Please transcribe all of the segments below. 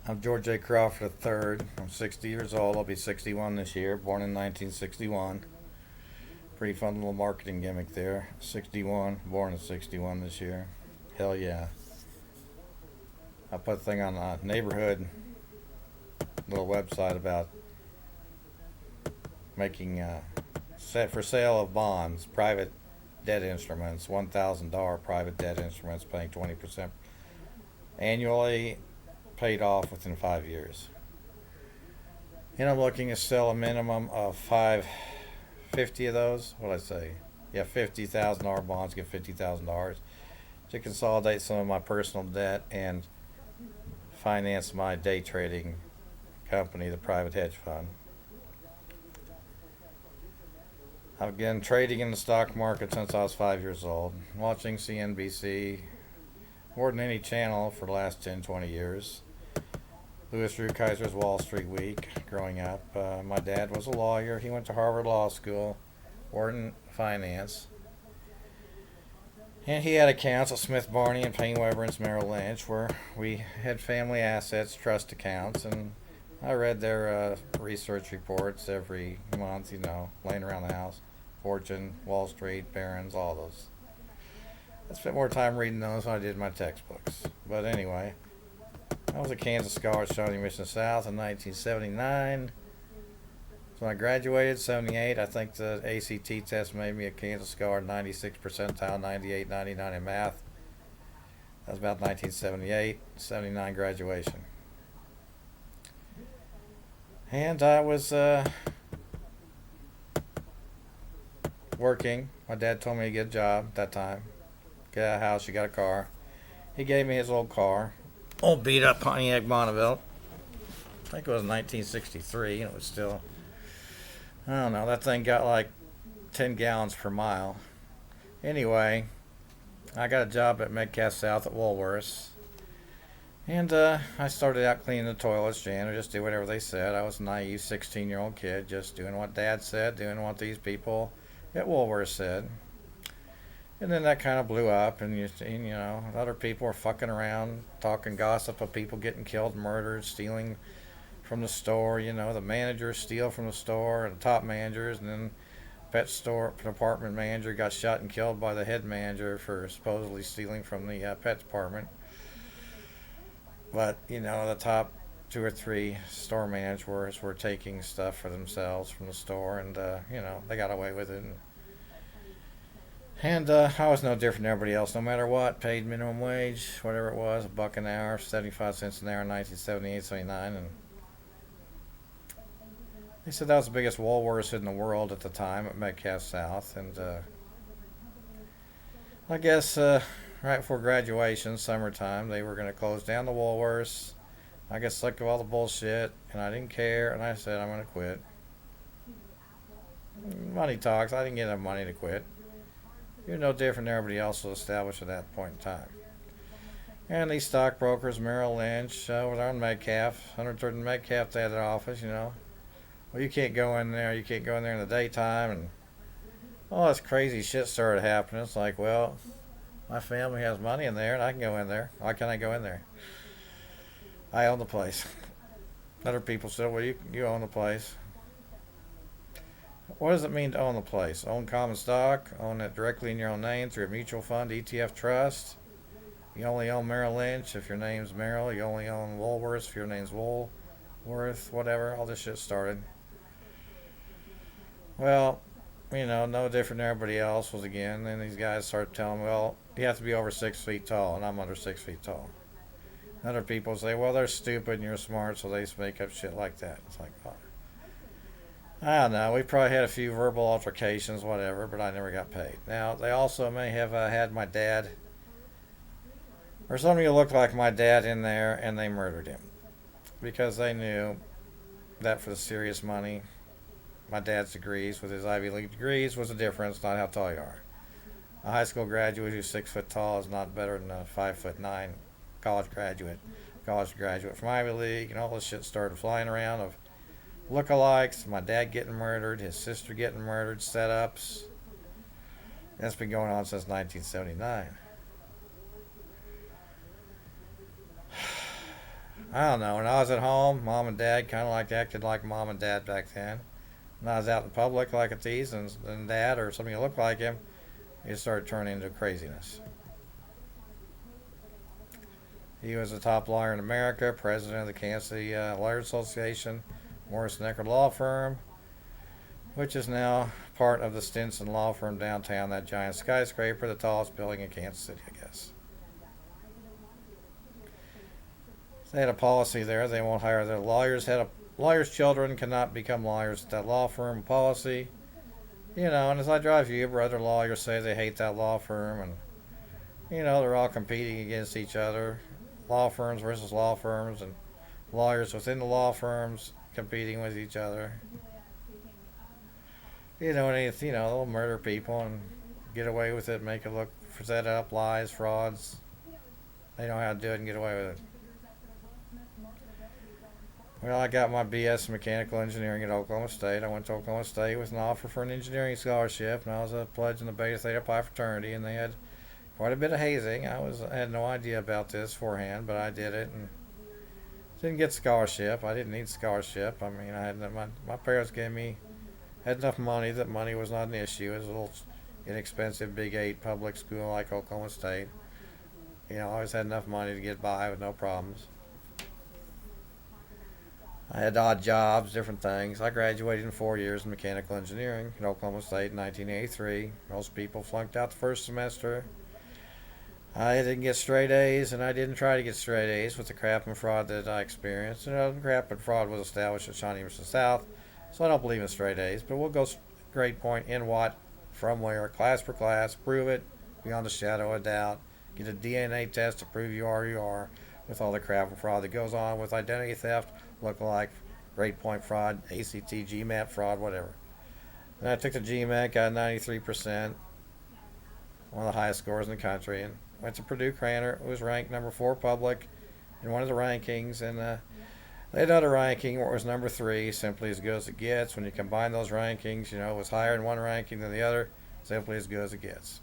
I'm George A. Crawford III. I'm 60 years old. I'll be 61 this year. Born in 1961. Pretty fun little marketing gimmick there. 61. Born in 61 this year. Hell yeah. I put a thing on a neighborhood little website about making set for sale of bonds, private debt instruments, $1,000 private debt instruments paying 20% annually, paid off within 5 years. And I'm looking to sell a minimum of 550 of those. What did I say? Yeah, $50,000 bonds, get $50,000 to consolidate some of my personal debt and finance my day trading company, the private hedge fund. I've been trading in the stock market since I was 5 years old, watching CNBC more than any channel for the last 10, 20 years. Louis Rukeyser's Wall Street Week growing up. My dad was a lawyer. He went to Harvard Law School, Wharton Finance. And he had accounts at Smith Barney and Paine Webber and Merrill Lynch where we had family assets, trust accounts, and I read their research reports every month, laying around the house. Fortune, Wall Street, Barron's, all those. I spent more time reading those than I did my textbooks. But anyway, I was a Kansas Scholar at Shawnee Mission South in 1979. So when I graduated, 78, I think the ACT test made me a Kansas Scholar, 96 percentile, 98, 99 in math. That was about 1978, 79 graduation. And I was working. My dad told me to get a job at that time. Get a house, you got a car. He gave me his old car. Old beat up Pontiac Bonneville. I think it was 1963, and it was still, I don't know, that thing got like 10 gallons per mile. Anyway, I got a job at Metcalf South at Woolworths. And I started out cleaning the toilets, janitor, just do whatever they said. I was a naive 16-year-old kid, just doing what Dad said, doing what these people at Woolworths said. And then that kind of blew up, and other people were fucking around, talking gossip of people getting killed, murdered, stealing from the store. The managers steal from the store, and the top managers, and then pet store department manager got shot and killed by the head manager for supposedly stealing from the pet department. But the top two or three store managers were taking stuff for themselves from the store, and they got away with it. And I was no different than everybody else, no matter what. Paid minimum wage, whatever it was, $1 an hour, 75 cents an hour in 1978, 79. And they said that was the biggest Woolworths in the world at the time at Metcalf South. And I guess right before graduation, summertime, they were going to close down the Woolworths. I got sick of all the bullshit, and I didn't care, and I said, I'm going to quit. Money talks. I didn't get enough money to quit. You're no different than everybody else was established at that point in time. And these stockbrokers, Merrill Lynch, over there on Metcalf, 103rd Metcalf, they had their office, Well, you can't go in there. You can't go in there in the daytime. And all this crazy shit started happening. It's like, well, my family has money in there, and I can go in there. Why can't I go in there? I own the place. Other people said, well, you own the place. What does it mean to own the place? Own common stock, own it directly in your own name through a mutual fund, ETF trust. You only own Merrill Lynch if your name's Merrill. You only own Woolworths if your name's Woolworth, whatever. All this shit started. Well, no different than everybody else was again. Then these guys started telling me, well, you have to be over 6 feet tall, and I'm under 6 feet tall. Other people say, well, they're stupid and you're smart, so they just make up shit like that. It's like, oh. I don't know. We probably had a few verbal altercations, whatever, but I never got paid. Now, they also may have had my dad, or somebody who looked like my dad in there, and they murdered him. Because they knew that for the serious money, my dad's degrees, with his Ivy League degrees, was a difference, not how tall you are. A high school graduate who's 6 foot tall is not better than a 5'9" college graduate from Ivy League, and all this shit started flying around of lookalikes, my dad getting murdered, his sister getting murdered, setups. That's been going on since 1979. I don't know. When I was at home, mom and dad kind of like acted like mom and dad back then. When I was out in public like a tease and dad or somebody who looked like him, it started turning into craziness. He was the top lawyer in America, president of the Kansas City Lawyers Association, Morrison Eckert Law Firm, which is now part of the Stinson Law Firm downtown, that giant skyscraper, the tallest building in Kansas City, I guess. They had a policy there. They won't hire their lawyers. Lawyers' children cannot become lawyers at that law firm policy. You know, and as I drive Uber, other lawyers say they hate that law firm, and, you know, they're all competing against each other. Law firms versus law firms, and lawyers within the law firms competing with each other. You know, and it's, you know, they'll murder people and get away with it, make it look, set up lies, frauds. They know how to do it and get away with it. Well, I got my BS in mechanical engineering at Oklahoma State. I went to Oklahoma State with an offer for an engineering scholarship, and I was a pledge in the Beta Theta Pi fraternity, and they had quite a bit of hazing. I had no idea about this beforehand, but I did it and didn't get scholarship. I didn't need scholarship. I mean, my parents had enough money that money was not an issue. It was a little inexpensive Big 8 public school like Oklahoma State. You know, I always had enough money to get by with no problems. I had odd jobs, different things. I graduated in 4 years in mechanical engineering at Oklahoma State in 1983. Most people flunked out the first semester. I didn't get straight A's, and I didn't try to get straight A's with the crap and fraud that I experienced. You know, the crap and fraud was established at Shawnee Emerson South, so I don't believe in straight A's. But we'll go grade point in what, from where, class per class, prove it beyond a shadow of a doubt. Get a DNA test to prove you are who you are, with all the crap and fraud that goes on with identity theft, lookalike, grade point fraud, ACT, GMAT fraud, whatever. And I took the GMAT, got 93%, one of the highest scores in the country, and went to Purdue Craner. It was ranked number 4 public in one of the rankings, and they had another ranking where it was number 3, simply as good as it gets. When you combine those rankings, you know, it was higher in one ranking than the other, simply as good as it gets.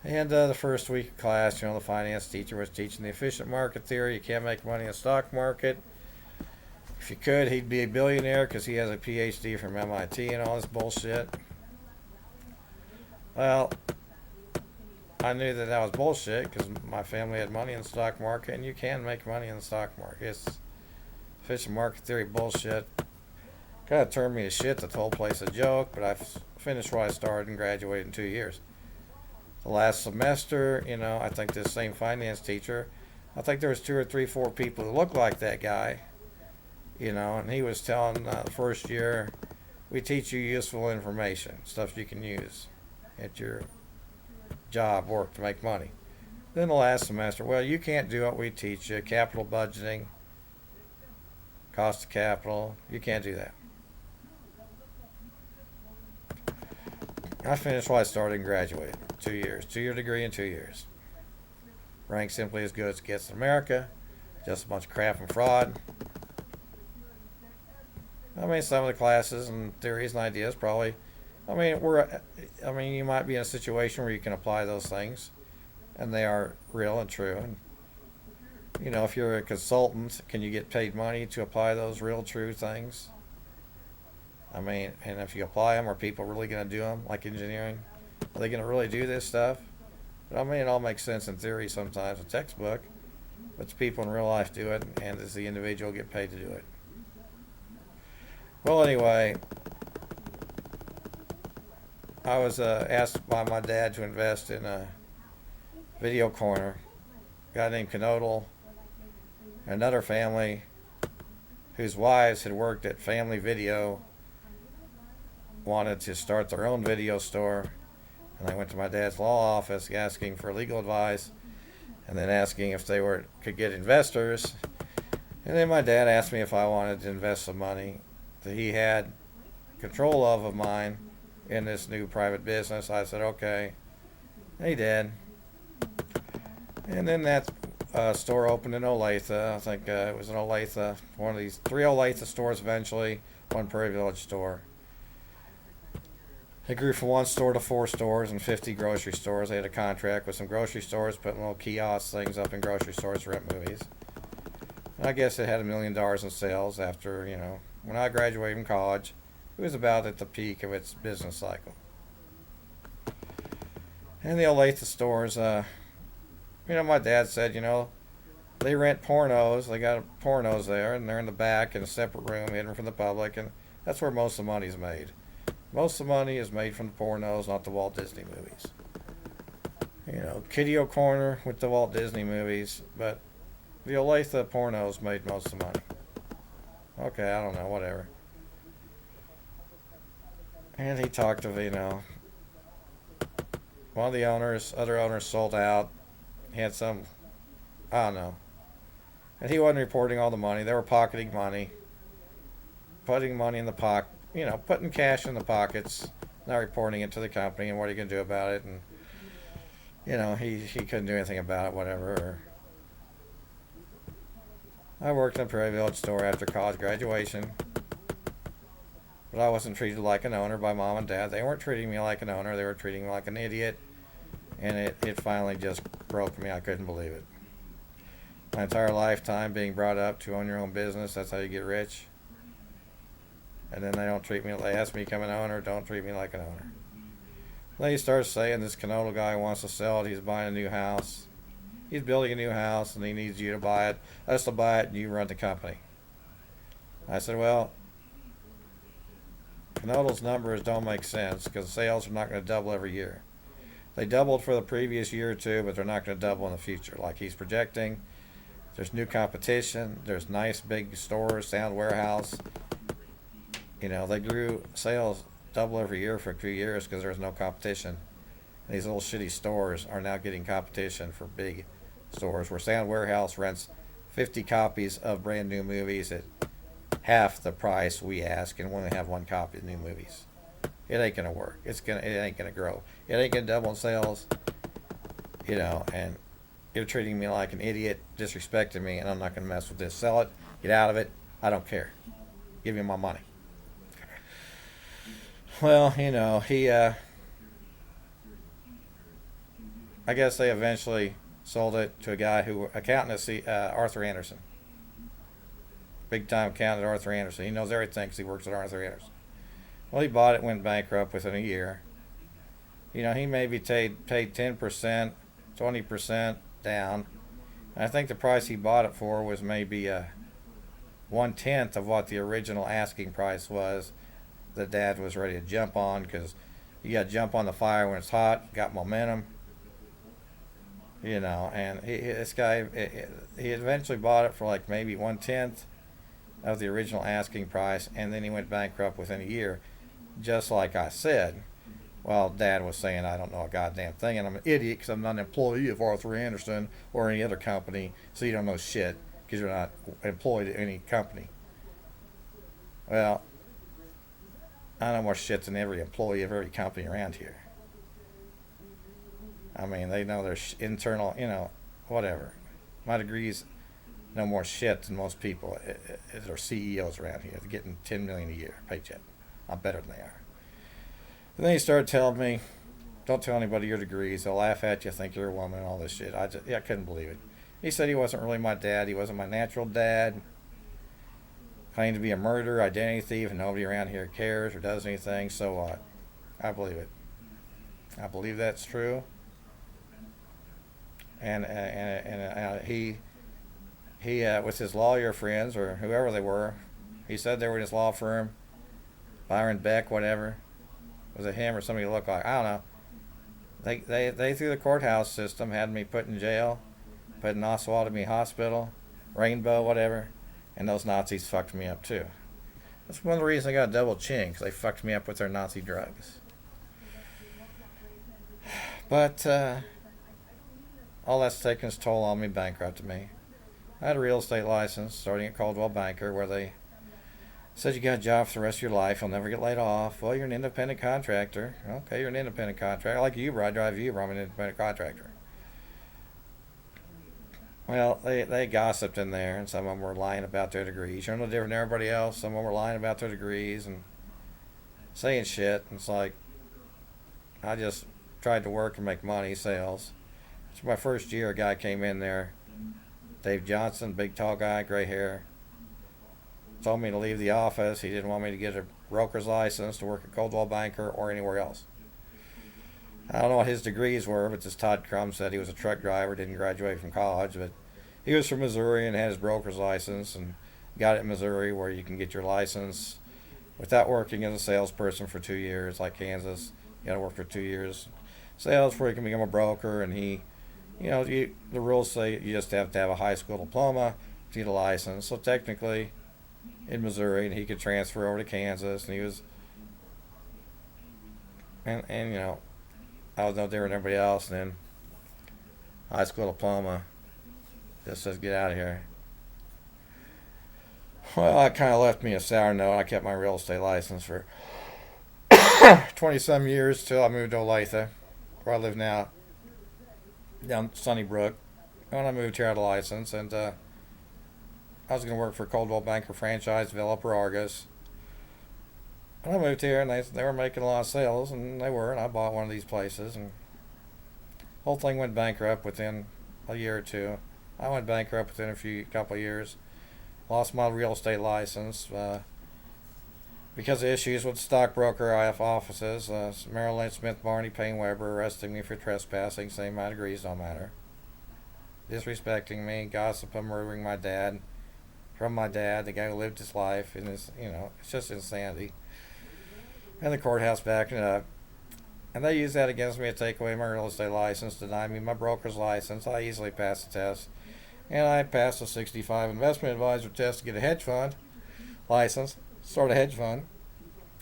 And the first week of class, you know, the finance teacher was teaching the efficient market theory. You can't make money in the stock market. If you could, he'd be a billionaire because he has a PhD from MIT and all this bullshit. Well, I knew that was bullshit because my family had money in the stock market, and you can make money in the stock market. It's efficient market theory bullshit. Kind of turned me to shit. The whole place a joke, but I finished what I started and graduated in 2 years. The last semester, you know, I think this same finance teacher, I think there was 2 or 3, 4 people who looked like that guy, you know, and he was telling the first year, we teach you useful information, stuff you can use at your job, work to make money. Then the last semester, well, you can't do what we teach you, capital budgeting, cost of capital, you can't do that. I finished what I started and graduated. 2 years. 2-year degree in 2 years. Ranked simply as good as it gets in America. Just a bunch of crap and fraud. I mean, some of the classes and theories and ideas probably, you might be in a situation where you can apply those things and they are real and true. And, you know, if you're a consultant, can you get paid money to apply those real, true things? I mean, and if you apply them, are people really going to do them, like engineering? Are they going to really do this stuff? But I mean, it all makes sense in theory sometimes, a textbook, but the people in real life do it, and does the individual get paid to do it? Well, anyway, I was asked by my dad to invest in a video corner. A guy named Knodel, another family whose wives had worked at Family Video, wanted to start their own video store. And I went to my dad's law office asking for legal advice, and then asking if they could get investors. And then my dad asked me if I wanted to invest some money that he had control of mine in this new private business. I said, okay. And he did. And then that store opened in Olathe. I think it was in Olathe, one of these 3 Olathe stores eventually, one Prairie Village store. It grew from 1 store to 4 stores and 50 grocery stores. They had a contract with some grocery stores, putting little kiosk things up in grocery stores to rent movies. I guess it had $1 million in sales after, when I graduated from college. It was about at the peak of its business cycle. And the Olathe stores, my dad said, they rent pornos. They got pornos there, and they're in the back in a separate room hidden from the public, and that's where most of the money's made. Most of the money is made from the pornos, not the Walt Disney movies. Kitty O'Corner with the Walt Disney movies, but the Olathe pornos made most of the money. Okay, I don't know, whatever. And he talked of, one of the other owners sold out. He had some, I don't know. And he wasn't reporting all the money. They were pocketing money, putting money in the pocket, putting cash in the pockets, not reporting it to the company, and what are you going to do about it? And, he couldn't do anything about it, whatever. I worked in a Prairie Village store after college graduation, but I wasn't treated like an owner by mom and dad. They weren't treating me like an owner. They were treating me like an idiot, and it finally just broke me. I couldn't believe it. My entire lifetime being brought up to own your own business, that's how you get rich. And then they don't treat me, they ask me to become an owner, don't treat me like an owner. Then he starts saying this Canodal guy wants to sell it, he's buying a new house. He's building a new house and he needs you to buy it, us to buy it, and you run the company. I said, well, Canodal's numbers don't make sense because sales are not going to double every year. They doubled for the previous year or two, but they're not going to double in the future like he's projecting. There's new competition. There's nice big stores, Sound Warehouse. They grew sales double every year for a few years because there was no competition. And these little shitty stores are now getting competition for big stores where Sound Warehouse rents 50 copies of brand new movies at half the price we ask and only have one copy of new movies. It ain't gonna work. It ain't gonna grow. It ain't gonna double in sales. And you're treating me like an idiot, disrespecting me, and I'm not going to mess with this. Sell it, get out of it. I don't care. Give me my money. Well, I guess they eventually sold it to a guy accountant at Arthur Anderson. Big time accountant at Arthur Anderson. He knows everything because he works at Arthur Anderson. Well, he bought it, went bankrupt within a year. He maybe paid 10%, 20% down. And I think the price he bought it for was maybe 1/10 of what the original asking price was that Dad was ready to jump on because you got to jump on the fire when it's hot, got momentum. And this guy, he eventually bought it for like maybe 1/10 of the original asking price, and then he went bankrupt within a year, just like I said. Well, Dad was saying I don't know a goddamn thing, and I'm an idiot because I'm not an employee of Arthur Anderson or any other company, so you don't know shit because you're not employed at any company. Well, I know more shit than every employee of every company around here. I mean, they know their internal, whatever. My degrees know more shit than most people that are CEOs around here. They're getting $10 million a year paycheck. I'm better than they are. And then he started telling me, don't tell anybody your degrees. They'll laugh at you, think you're a woman, and all this shit. I couldn't believe it. He said he wasn't really my dad. He wasn't my natural dad. Claimed to be a murderer, identity thief, and nobody around here cares or does anything. So what? I believe it. I believe that's true. And he with his lawyer friends or whoever they were, he said they were in his law firm, Byron Beck, whatever. Was it him or somebody who looked like? I don't know. They through the courthouse system had me put in jail, put in Osawatomie Hospital, Rainbow, whatever, and those Nazis fucked me up too. That's one of the reasons I got a double chin, because they fucked me up with their Nazi drugs. But all that's taken its toll on me, bankrupted me. I had a real estate license starting at Caldwell Banker where they said you got a job for the rest of your life, you'll never get laid off. Well, you're an independent contractor. Okay, you're an independent contractor. Like Uber, I drive Uber, I'm an independent contractor. Well, they gossiped in there, and some of them were lying about their degrees. You're no different than everybody else. Some of them were lying about their degrees and saying shit. And it's like, I just tried to work and make money, sales. So my first year, a guy came in there Dave Johnson, big tall guy, gray hair, told me to leave the office. He didn't want me to get a broker's license to work at Coldwell Banker or anywhere else. I don't know what his degrees were, but this Todd Crum said he was a truck driver, didn't graduate from college, but he was from Missouri and had his broker's license and got it in Missouri where you can get your license without working as a salesperson for 2 years, like Kansas. You got to work for 2 years sales before you can become a broker. And he, the rules say you just have to have a high school diploma to get a license. So technically, in Missouri, and he could transfer over to Kansas, and he was, and I was no different than everybody else. And then high school diploma just says get out of here. Well, that kind of left me a sour note. I kept my real estate license for 20 some years till I moved to Olathe, where I live now, down Sunnybrook. And when I moved here, I had a license, and I was going to work for Coldwell Banker franchise developer Argus. And I moved here, and they were making a lot of sales, and they were, and I bought one of these places, and the whole thing went bankrupt within a year or two. I went bankrupt within a couple of years. Lost my real estate license because of issues with stockbroker IF offices. Merrill Lynch, Smith, Barney, Payne Weber arrested me for trespassing. Same amount of degrees, don't matter. Disrespecting me, gossip of murdering my dad. From my dad, the guy who lived his life. And it's just insanity. And the courthouse backing it up. And they used that against me to take away my real estate license, deny me my broker's license. I easily passed the test. And I passed a 65 investment advisor test to get a hedge fund license, start a hedge fund.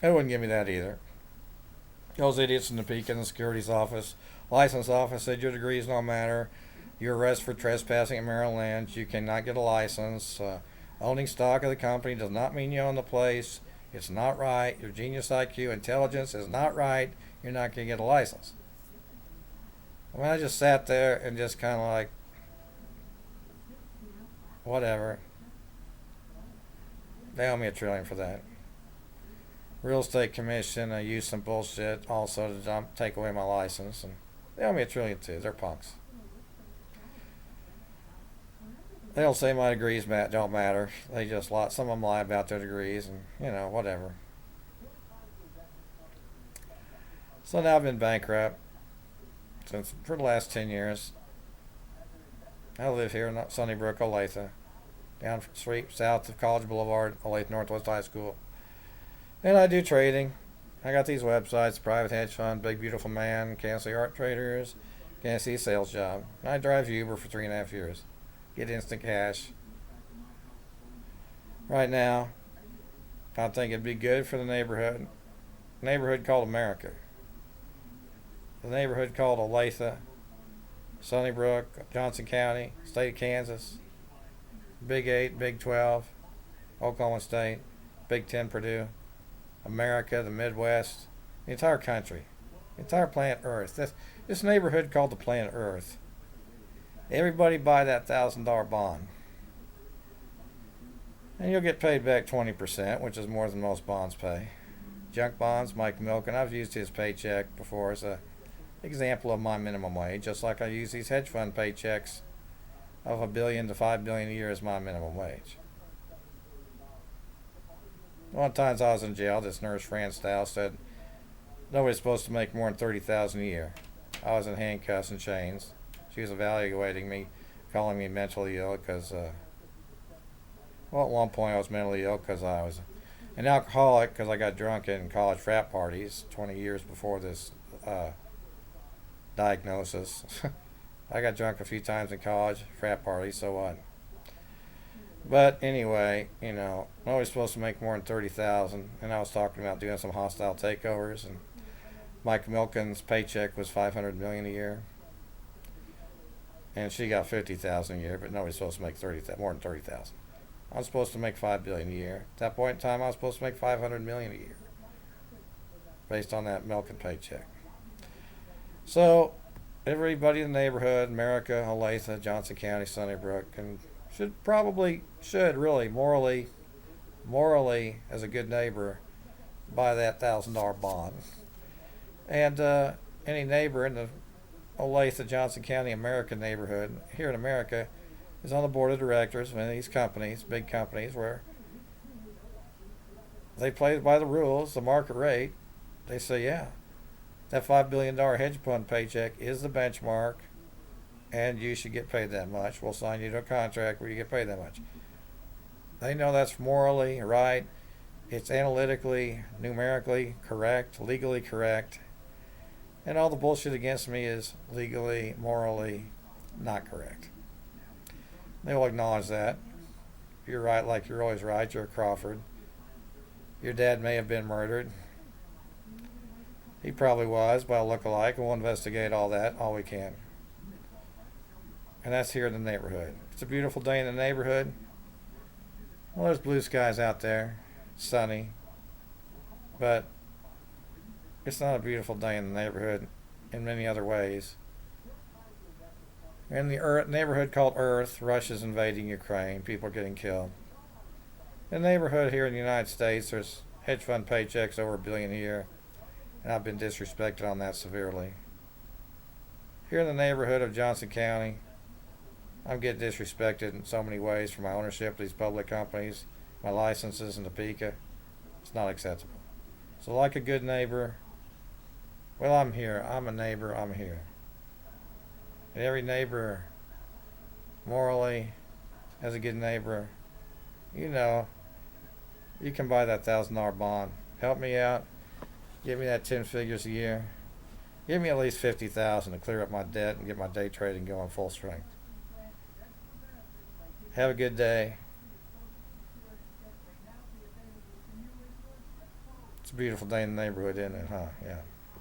They wouldn't give me that either. Those idiots in Topeka in the securities office, license office said your degrees don't matter. You're arrested for trespassing at Merrill Lynch. You cannot get a license. Owning stock of the company does not mean you own the place. It's not right. Your genius IQ, intelligence is not right. You're not going to get a license. I mean, I just sat there and just kind of like, whatever. They owe me $1 trillion for that. Real estate commission, I used some bullshit also to take away my license, and they owe me $1 trillion too. They're punks. They don't say my degrees don't matter. They just lie. Some of them lie about their degrees, and whatever. So now I've been bankrupt for the last 10 years. I live here in Sunnybrook, Olathe, down the street south of College Boulevard, Olathe Northwest High School. And I do trading. I got these websites, Private Hedge Fund, Big Beautiful Man, Kansas City Art Traders, Kansas City Sales Job. And I drive Uber for 3.5 years. Get instant cash. Right now, I think it'd be good for the neighborhood called America. The neighborhood called Olathe, Sunnybrook, Johnson County, state of Kansas, Big 8, Big 12, Oklahoma State, Big 10 Purdue, America, the Midwest, the entire country, the entire planet Earth. This neighborhood called the planet Earth. Everybody buy that $1,000 bond. And you'll get paid back 20%, which is more than most bonds pay. Junk bonds, Mike Milken, I've used his paycheck before as an example of my minimum wage, just like I use these hedge fund paychecks of $1 billion to $5 billion a year as my minimum wage. One time I was in jail, this nurse, Fran Stow, said nobody's supposed to make more than $30,000 a year. I was in handcuffs and chains. She was evaluating me, calling me mentally ill because, at one point I was mentally ill because I was an alcoholic because I got drunk in college frat parties 20 years before this diagnosis. I got drunk a few times in college, frat parties, so what? But anyway, nobody's supposed to make more than $30,000, and I was talking about doing some hostile takeovers, and Mike Milken's paycheck was $500 million a year. And she got $50,000 a year, but nobody's supposed to make more than $30,000. I was supposed to make $5 billion a year. At that point in time, I was supposed to make $500 million a year, based on that Milken paycheck. So, everybody in the neighborhood, America, Olathe, Johnson County, Sunnybrook, and should really morally, as a good neighbor, buy that $1,000 bond. And any neighbor in the Olathe, Johnson County, American neighborhood here in America is on the board of directors of one of these companies, big companies, where they play by the rules, the market rate. They say, yeah, that $5 billion hedge fund paycheck is the benchmark, and you should get paid that much. We'll sign you to a contract where you get paid that much. They know that's morally right. It's analytically, numerically correct, legally correct. And all the bullshit against me is legally, morally not correct. They will acknowledge that. You're right, like you're always right. You're Crawford. Your dad may have been murdered. He probably was by a look-alike, and we'll investigate all that, all we can. And that's here in the neighborhood. It's a beautiful day in the neighborhood. Well, there's blue skies out there, sunny, but it's not a beautiful day in the neighborhood in many other ways. In the neighborhood called Earth, Russia's invading Ukraine. People are getting killed. In the neighborhood here in the United States, there's hedge fund paychecks over $1 billion a year, and I've been disrespected on that severely. Here in the neighborhood of Johnson County, I'm getting disrespected in so many ways for my ownership of these public companies, my licenses in Topeka. It's not acceptable. So like a good neighbor, well, I'm here. I'm a neighbor. I'm here. And every neighbor, morally, as a good neighbor, you know, you can buy that $1,000 bond. Help me out. Give me that 10 figures a year. Give me at least $50,000 to clear up my debt and get my day trading going full strength. Have a good day. It's a beautiful day in the neighborhood, isn't it, huh? Yeah.